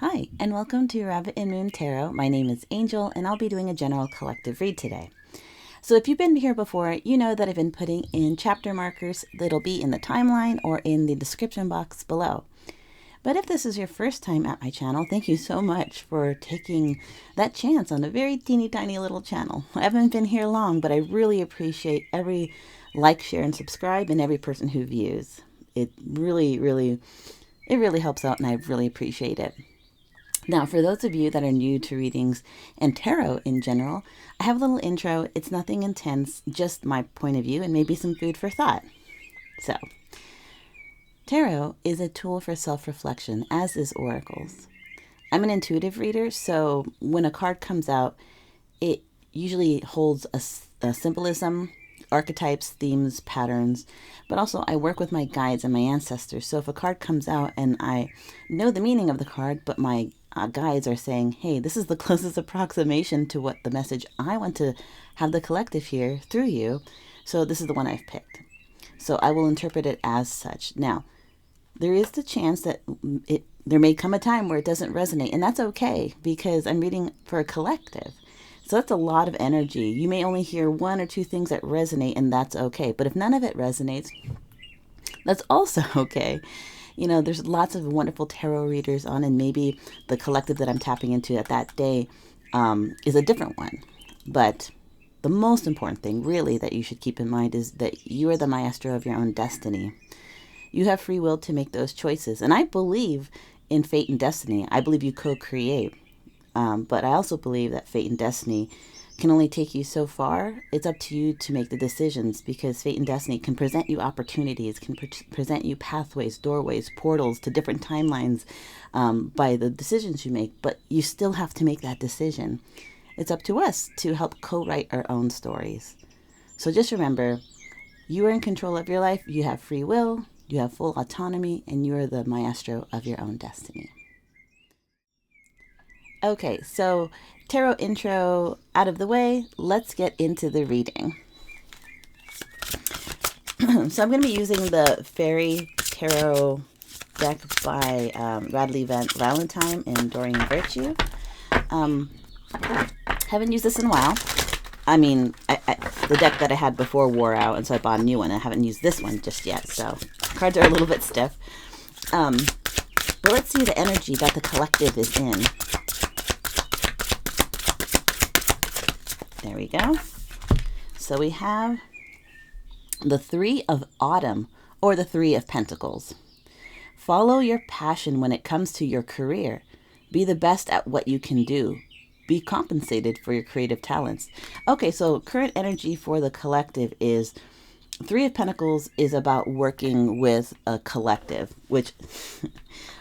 Hi, and welcome to Rabbit and Moon Tarot. My name is Angel, and I'll be doing a general collective read today. So if you've been here before, you know that I've been putting in chapter markers that'll be in the timeline or in the description box below. But if this is your first time at my channel, thank you so much for taking that chance on a very teeny tiny little channel. I haven't been here long, but I really appreciate every like, share, and subscribe, and every person who views. It really helps out, and I really appreciate it. Now, for those of you that are new to readings and tarot in general, I have a little intro. It's nothing intense, just my point of view and maybe some food for thought. So, tarot is a tool for self-reflection, as is oracles. I'm an intuitive reader, so when a card comes out, it usually holds a symbolism, archetypes, themes, patterns, but also I work with my guides and my ancestors. So if a card comes out and I know the meaning of the card, but my guides are saying, hey, this is the closest approximation to what the message I want to have the collective hear through you, so this is the one I've picked. So I will interpret it as such. Now, there is the chance that there may come a time where it doesn't resonate, and that's okay because I'm reading for a collective. So that's a lot of energy. You may only hear one or two things that resonate, and that's okay. But if none of it resonates, that's also okay. You know, there's lots of wonderful tarot readers on, and maybe the collective that I'm tapping into at that day is a different one. But the most important thing, really, that you should keep in mind is that you are the maestro of your own destiny. You have free will to make those choices. And I believe in fate and destiny. I believe you co-create. But I also believe that fate and destiny can only take you so far. It's up to you to make the decisions, because fate and destiny can present you opportunities, can present you pathways, doorways, portals to different timelines by the decisions you make. But you still have to make that decision. It's up to us to help co-write our own stories. So just remember, you are in control of your life. You have free will. You have full autonomy, and you are the maestro of your own destiny. Okay, so tarot intro out of the way, let's get into the reading. So I'm going to be using the Fairy Tarot deck by Radleigh Valentine and Doreen Virtue. Haven't used this in a while. I mean, the deck that I had before wore out, and so I bought a new one. I haven't used this one just yet, so cards are a little bit stiff. But let's see the energy that the collective is in. There we go. So we have the Three of Autumn, or the Three of Pentacles. Follow your passion when it comes to your career. Be the best at what you can do. Be compensated for your creative talents. Okay, so current energy for the collective is Three of Pentacles is about working with a collective, which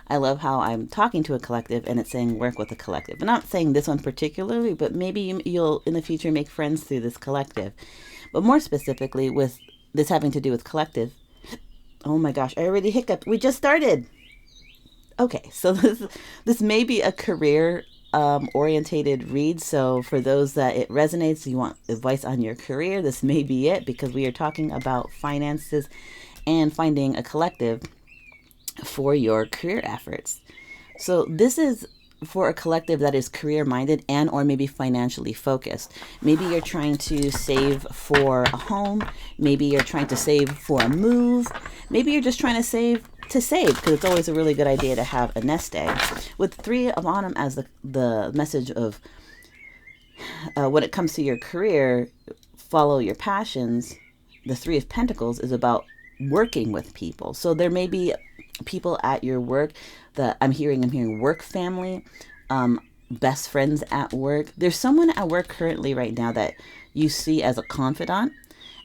I love how I'm talking to a collective and it's saying work with a collective. I'm not saying this one particularly, but maybe you'll in the future make friends through this collective. But more specifically, with this having to do with collective. Oh my gosh, I already hiccuped. We just started. Okay, so this may be a career orientated read. So for those that it resonates, you want advice on your career, this may be it, because we are talking about finances and finding a collective for your career efforts. So this is for a collective that is career minded and or maybe financially focused. Maybe you're trying to save for a home. Maybe you're trying to save for a move. Maybe you're just trying to save because it's always a really good idea to have a nest egg. With Three of Autumn as the message of when it comes to your career, follow your passions. The Three of Pentacles is about working with people. So there may be people at your work that I'm hearing work family, best friends at work. There's someone at work currently right now that you see as a confidant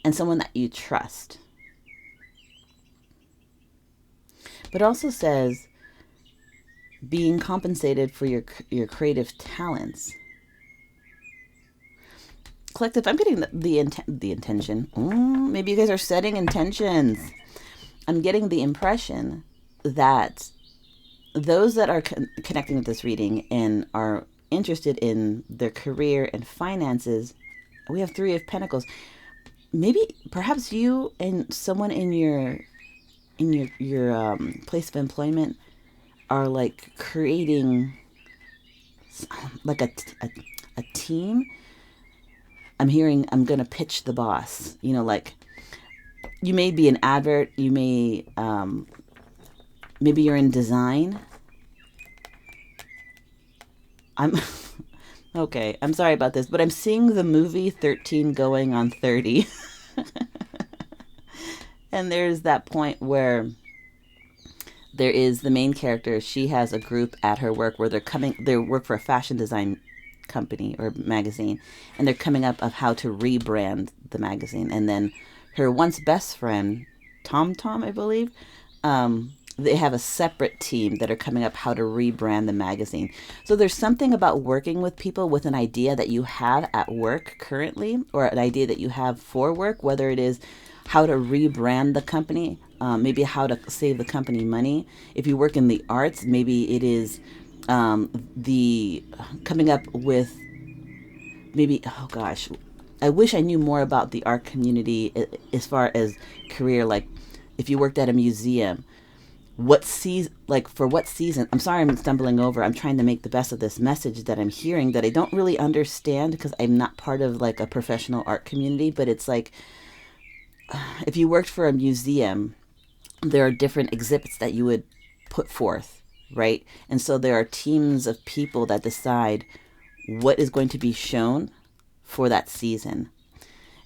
and someone that you trust. But also says being compensated for your creative talents. Collective, I'm getting the intention. Maybe you guys are setting intentions. I'm getting the impression that those that are connecting with this reading and are interested in their career and finances, we have Three of Pentacles. Maybe perhaps you and someone in your place of employment are like creating like a team. I'm hearing I'm going to pitch the boss. Like you may be an advert. You may, maybe you're in design. I'm okay. I'm sorry about this, but I'm seeing the movie 13 going on 30. And there's that point where there is the main character. She has a group at her work where they work for a fashion design company or magazine, and they're coming up of how to rebrand the magazine. And then her once best friend, Tom, I believe, they have a separate team that are coming up how to rebrand the magazine. So there's something about working with people with an idea that you have at work currently, or an idea that you have for work, whether it is how to rebrand the company, maybe how to save the company money. If you work in the arts, maybe it is the coming up with maybe, oh gosh, I wish I knew more about the art community as far as career. Like if you worked at a museum, for what season. I'm sorry, I'm stumbling over. I'm trying to make the best of this message that I'm hearing that I don't really understand because I'm not part of like a professional art community. But it's like, if you worked for a museum, there are different exhibits that you would put forth, right? And so there are teams of people that decide what is going to be shown for that season.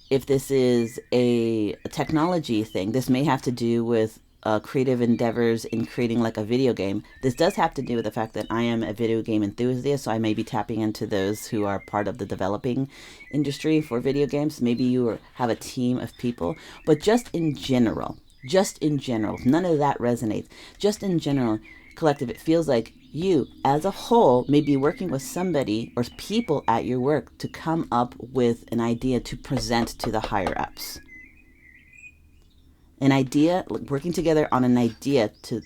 If this is a technology thing, this may have to do with creative endeavors in creating like a video game. This does have to do with the fact that I am a video game enthusiast, so I may be tapping into those who are part of the developing industry for video games. Maybe you have a team of people, but just in general, none of that resonates. Just in general, collective, it feels like you as a whole may be working with somebody or people at your work to come up with an idea to present to the higher ups. An idea, working together on an idea to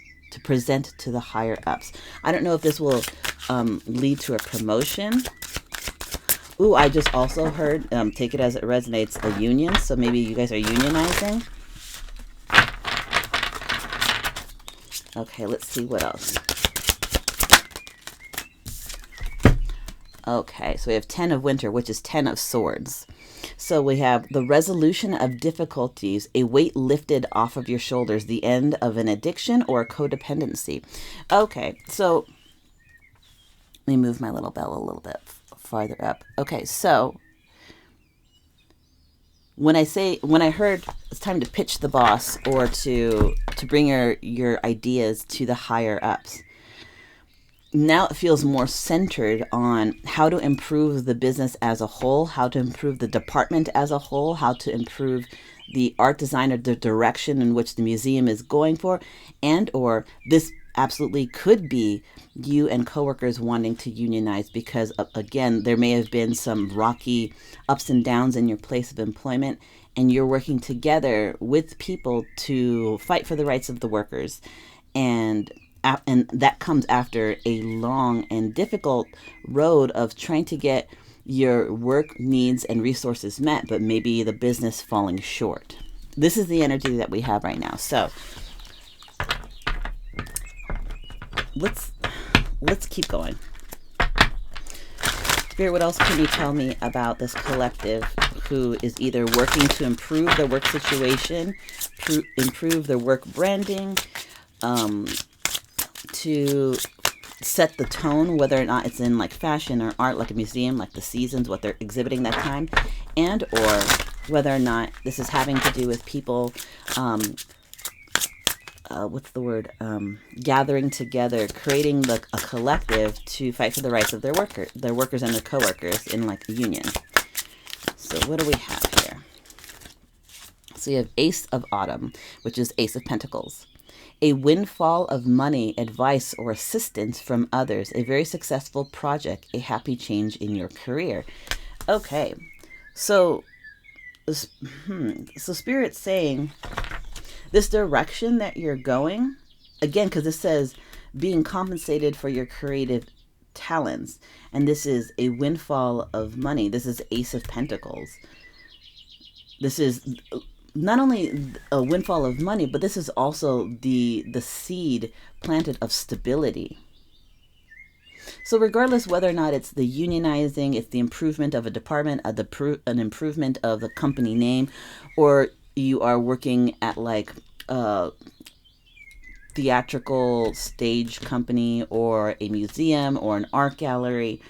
present to the higher ups. I don't know if this will lead to a promotion. Ooh, I just also heard, take it as it resonates, a union. So maybe you guys are unionizing. Okay, let's see what else. Okay, so we have 10 of winter, which is 10 of swords. So we have the resolution of difficulties, a weight lifted off of your shoulders, the end of an addiction or a codependency. Okay, so let me move my little bell a little bit farther up. Okay, so when I heard it's time to pitch the boss or to bring your ideas to the higher ups, now it feels more centered on how to improve the business as a whole, how to improve the department as a whole, how to improve the art design or the direction in which the museum is going for, and or this absolutely could be you and coworkers wanting to unionize because, again, there may have been some rocky ups and downs in your place of employment, and you're working together with people to fight for the rights of the workers. And that comes after a long and difficult road of trying to get your work needs and resources met, but maybe the business falling short. This is the energy that we have right now. So let's keep going. Spirit, what else can you tell me about this collective who is either working to improve their work situation, improve their work branding, to set the tone, whether or not it's in like fashion or art, like a museum, like the seasons, what they're exhibiting that time, and or whether or not this is having to do with people, gathering together, creating a collective to fight for the rights of their workers and their coworkers in like a union. So what do we have here? So you have Ace of Autumn, which is Ace of Pentacles. A windfall of money, advice, or assistance from others, a very successful project, a happy change in your career. Okay, so Spirit's saying this direction that you're going, again, because it says being compensated for your creative talents, and this is a windfall of money. This is Ace of Pentacles. This is not only a windfall of money, but this is also the seed planted of stability. So regardless whether or not it's the unionizing, it's the improvement of a department, an improvement of the company name, or you are working at like a theatrical stage company or a museum or an art gallery,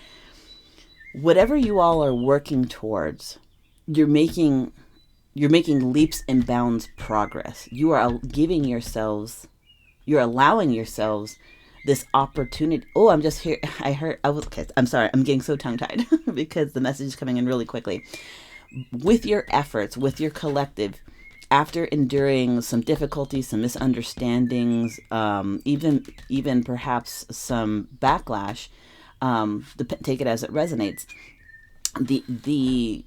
whatever you all are working towards, you're making leaps and bounds progress. You are giving yourselves, you're allowing yourselves this opportunity. Oh, I'm just here. Okay, I'm sorry. I'm getting so tongue tied because the message is coming in really quickly. With your efforts, with your collective, after enduring some difficulties, some misunderstandings, even perhaps some backlash, take it as it resonates. The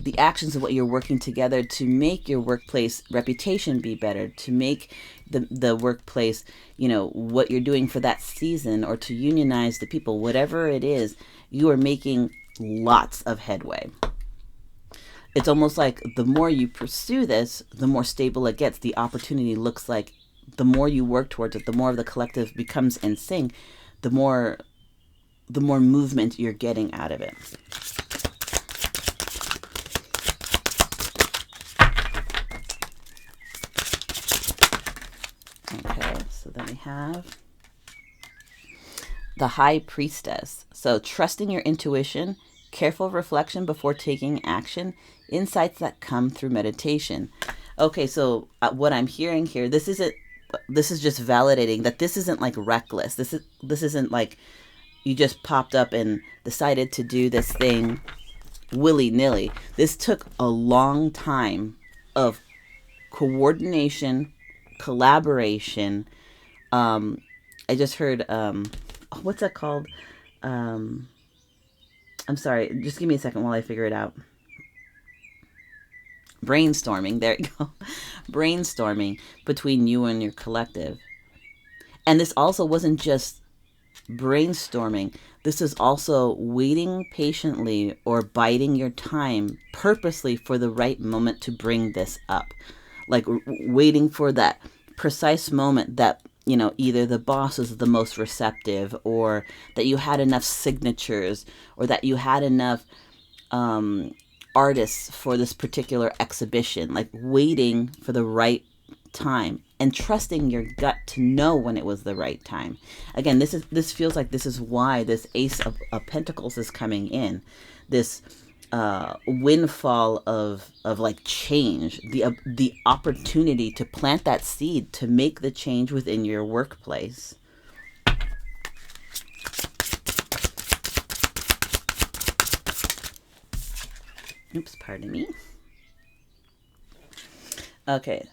the actions of what you're working together to make your workplace reputation be better, to make the workplace, what you're doing for that season, or to unionize the people, whatever it is, you are making lots of headway. It's almost like the more you pursue this, the more stable it gets. The opportunity looks like the more you work towards it, the more of the collective becomes in sync, the more movement you're getting out of it. Okay, so then we have the High Priestess. So trusting your intuition, careful reflection before taking action, insights that come through meditation. Okay, so what I'm hearing here, this is just validating that this isn't like reckless. This isn't like you just popped up and decided to do this thing willy-nilly. This took a long time of coordination, collaboration. I just heard, what's that called? I'm sorry, just give me a second while I figure it out. Brainstorming, there you go. Brainstorming between you and your collective. And this also wasn't just brainstorming. This is also waiting patiently or biding your time purposely for the right moment to bring this up. Like waiting for that precise moment that, either the boss is the most receptive, or that you had enough signatures, or that you had enough artists for this particular exhibition. Like waiting for the right time and trusting your gut to know when it was the right time. Again, this feels like this is why this Ace of Pentacles is coming in. This windfall of like change, the opportunity to plant that seed to make the change within your workplace. Oops, pardon me. Okay,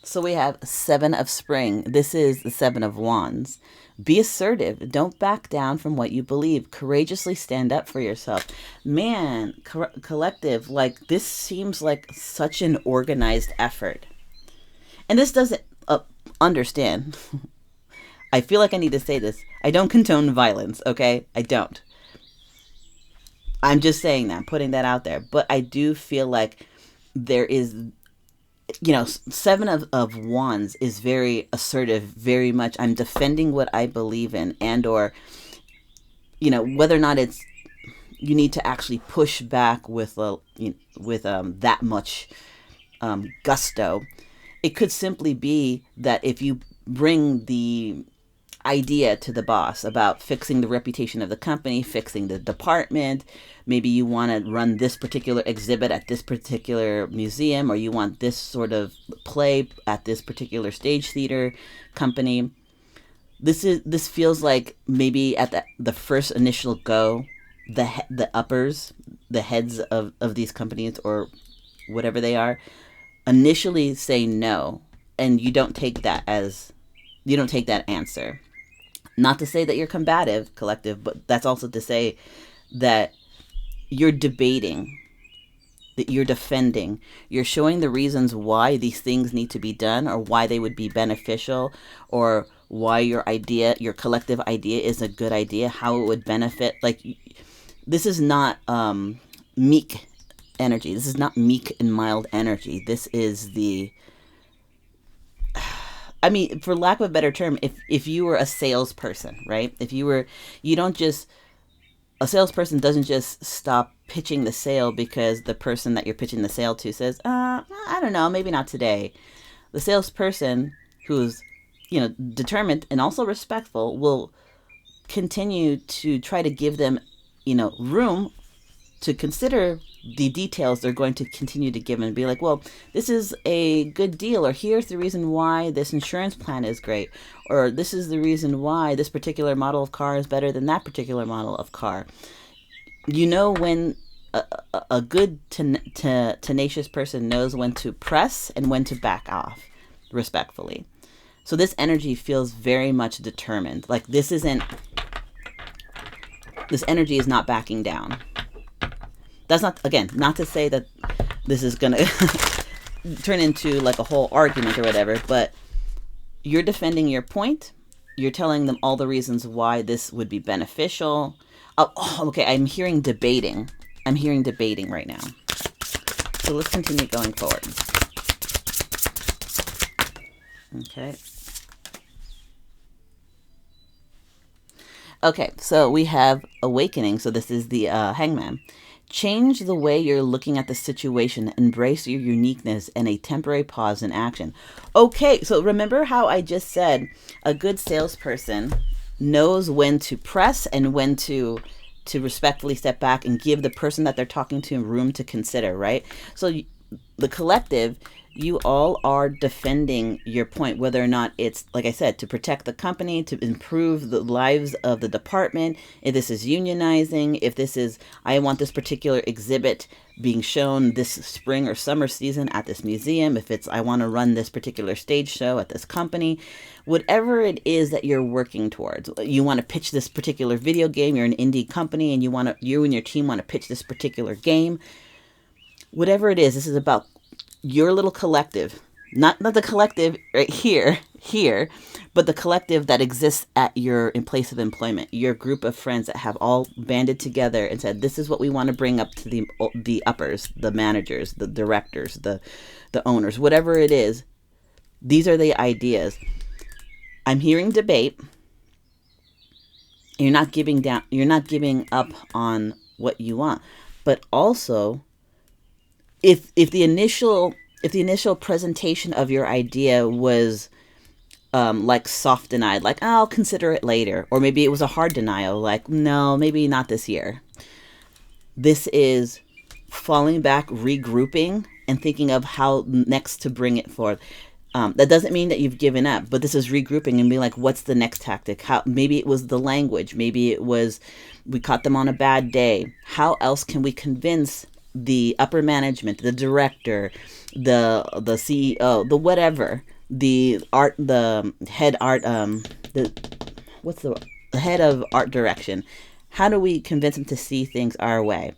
so we have Seven of Spring. This is the Seven of Wands. Be assertive. Don't back down from what you believe. Courageously stand up for yourself. Man, collective, like this seems like such an organized effort. And this doesn't, understand. I feel like I need to say this. I don't condone violence, okay? I don't. I'm just saying that, putting that out there. But I do feel like there is, Seven of Wands is very assertive, very much I'm defending what I believe in, and or, whether or not it's, you need to actually push back with that much gusto. It could simply be that if you bring the idea to the boss about fixing the reputation of the company, fixing the department, maybe you want to run this particular exhibit at this particular museum, or you want this sort of play at this particular stage theater company. This feels like maybe at the first initial go, the uppers, the heads of these companies or whatever they are, initially say no, and you don't take that answer. Not to say that you're combative, collective, but that's also to say that you're debating, that you're defending, you're showing the reasons why these things need to be done, or why they would be beneficial, or why your collective idea is a good idea, how it would benefit. Like, this is not meek energy. This is not meek and mild energy. This is I mean, for lack of a better term, if you were a salesperson, right? If you were, you don't just, a salesperson doesn't just stop pitching the sale because the person that you're pitching the sale to says, I don't know, maybe not today. The salesperson who's, determined and also respectful will continue to try to give them, room to consider the details they're going to continue to give and be like, well, this is a good deal, or here's the reason why this insurance plan is great, or this is the reason why this particular model of car is better than that particular model of car. When a good tenacious person knows when to press and when to back off respectfully. So this energy feels very much determined. Like this energy is not backing down. That's not, again, not to say that this is going to turn into like a whole argument or whatever, but you're defending your point. You're telling them all the reasons why this would be beneficial. Okay, I'm hearing debating. I'm hearing debating right now. So let's continue going forward. Okay. Okay, so we have awakening. So this is the hangman. Change the way you're looking at the situation. Embrace your uniqueness and a temporary pause in action. Okay, so remember how I just said a good salesperson knows when to press and when to respectfully step back and give the person that they're talking to room to consider, right? So the collective, you all are defending your point, whether or not it's, like I said, to protect the company, to improve the lives of the department, if this is unionizing, if this is, I want this particular exhibit being shown this spring or summer season at this museum, if it's, I want to run this particular stage show at this company, whatever it is that you're working towards. You want to pitch this particular video game, you're an indie company, and you and your team want to pitch this particular game. Whatever it is, this is about your little collective, not the collective right here, but the collective that exists at your in place of employment, your group of friends that have all banded together and said, this is what we want to bring up to the uppers, the managers, the directors, the owners, whatever it is. These are the ideas. I'm hearing debate. You're not giving up on what you want, but also if the initial presentation of your idea was like soft denied, like, oh, I'll consider it later, or maybe it was a hard denial, like, no, maybe not this year. This is falling back, regrouping, and thinking of how next to bring it forward. That doesn't mean that you've given up, but this is regrouping and being like, what's the next tactic? How, maybe it was the language, maybe it was we caught them on a bad day. How else can we convince the upper management, the director, the CEO, the whatever, the head of art direction? How do we convince them to see things our way?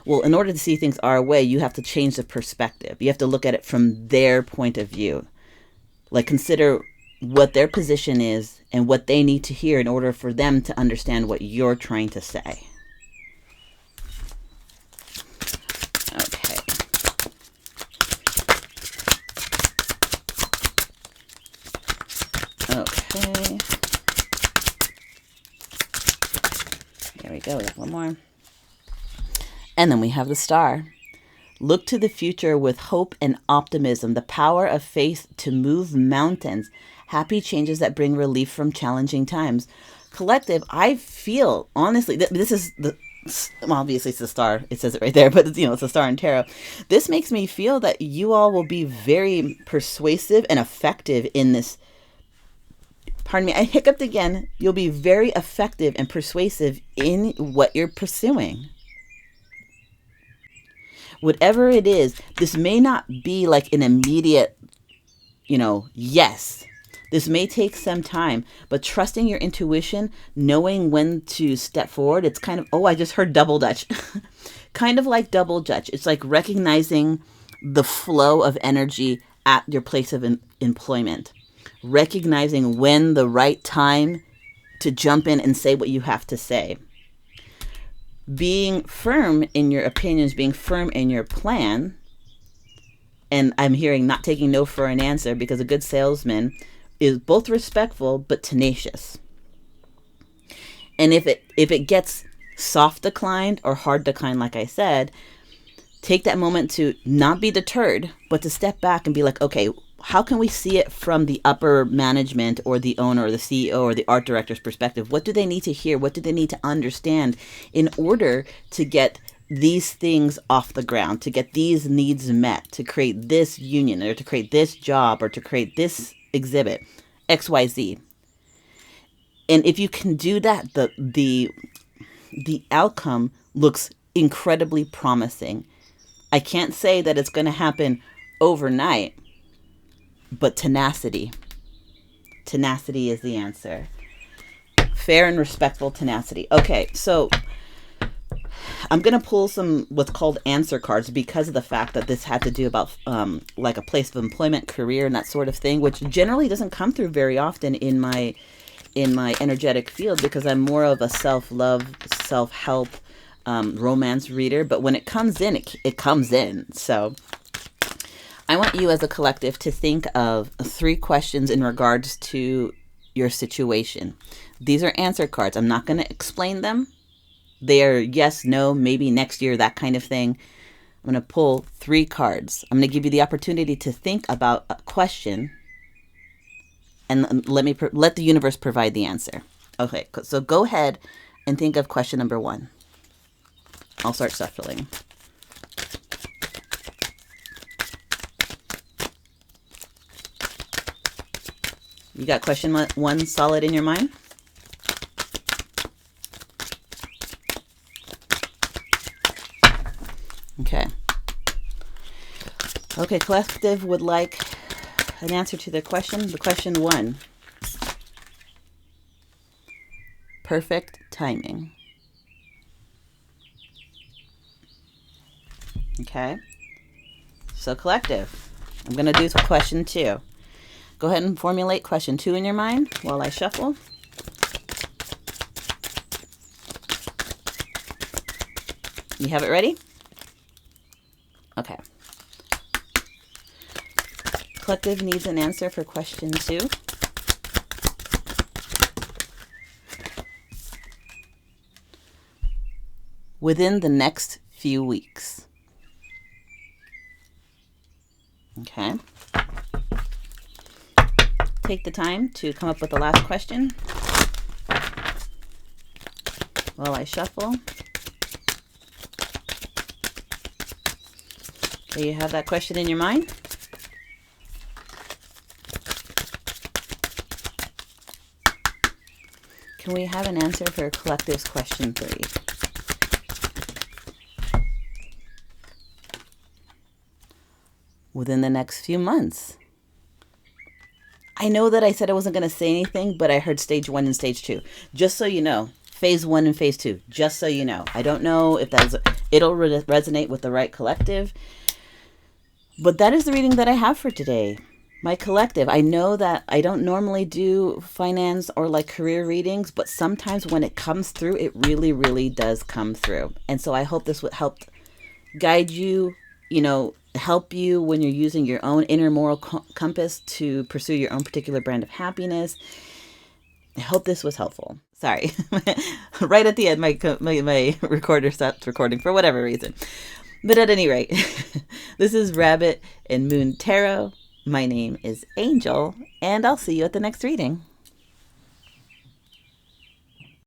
Well, in order to see things our way, you have to change the perspective. You have to look at it from their point of view. Like, consider what their position is and what they need to hear in order for them to understand what you're trying to say. Okay. Okay. There we go. We have one more. And then we have the star. Look to the future with hope and optimism, the power of faith to move mountains, happy changes that bring relief from challenging times. Collective, I feel, honestly, this is well, obviously it's the star. It says it right there, but it's the star in tarot. This makes me feel that you all will be very persuasive and effective in this. Pardon me, I hiccuped again. You'll be very effective and persuasive in what you're pursuing. Whatever it is, this may not be like an immediate, yes. This may take some time, but trusting your intuition, knowing when to step forward, it's kind of, I just heard double Dutch. Kind of like double Dutch. It's like recognizing the flow of energy at your place of employment. Recognizing when the right time to jump in and say what you have to say. Being firm in your opinions, being firm in your plan. And I'm hearing not taking no for an answer, because a good salesman is both respectful but tenacious. And if it gets soft declined or hard declined, like I said, take that moment to not be deterred, but to step back and be like, okay, how can we see it from the upper management or the owner or the CEO or the art director's perspective? What do they need to hear? What do they need to understand in order to get these things off the ground, to get these needs met, to create this union or to create this job or to create this exhibit, XYZ. And if you can do that, the outcome looks incredibly promising. I can't say that it's going to happen overnight, but tenacity. Tenacity is the answer. Fair and respectful tenacity. Okay, so I'm going to pull some what's called answer cards because of the fact that this had to do about like a place of employment, career, and that sort of thing, which generally doesn't come through very often in my energetic field because I'm more of a self-love, self-help, romance reader. But when it comes in, it comes in. So I want you as a collective to think of 3 questions in regards to your situation. These are answer cards. I'm not going to explain them. They are yes, no, maybe next year, that kind of thing. I'm going to pull 3 cards. I'm going to give you the opportunity to think about a question and let the universe provide the answer. Okay, so go ahead and think of question number 1. I'll start shuffling. You got question 1 solid in your mind? Okay. Okay, collective would like an answer to the question. The question 1. Perfect timing. Okay. So collective, I'm going to do question 2. Go ahead and formulate question 2 in your mind while I shuffle. You have it ready? Okay. Collective needs an answer for question 2. Within the next few weeks. Okay. Take the time to come up with the last question while I shuffle. Okay, you have that question in your mind? Can we have an answer for collective's question 3? Within the next few months. I know that I said I wasn't going to say anything, but I heard stage 1 and stage 2. Just so you know, phase 1 and phase 2. Just so you know. I don't know if it'll resonate with the right collective. But that is the reading that I have for today. My collective. I know that I don't normally do finance or like career readings, but sometimes when it comes through, it really, really does come through. And so I hope this would help guide you, help you when you're using your own inner moral compass to pursue your own particular brand of happiness. I hope this was helpful. Sorry. Right at the end, my recorder stopped recording for whatever reason. But at any rate, this is Rabbit and Moon Tarot. My name is Angel, and I'll see you at the next reading.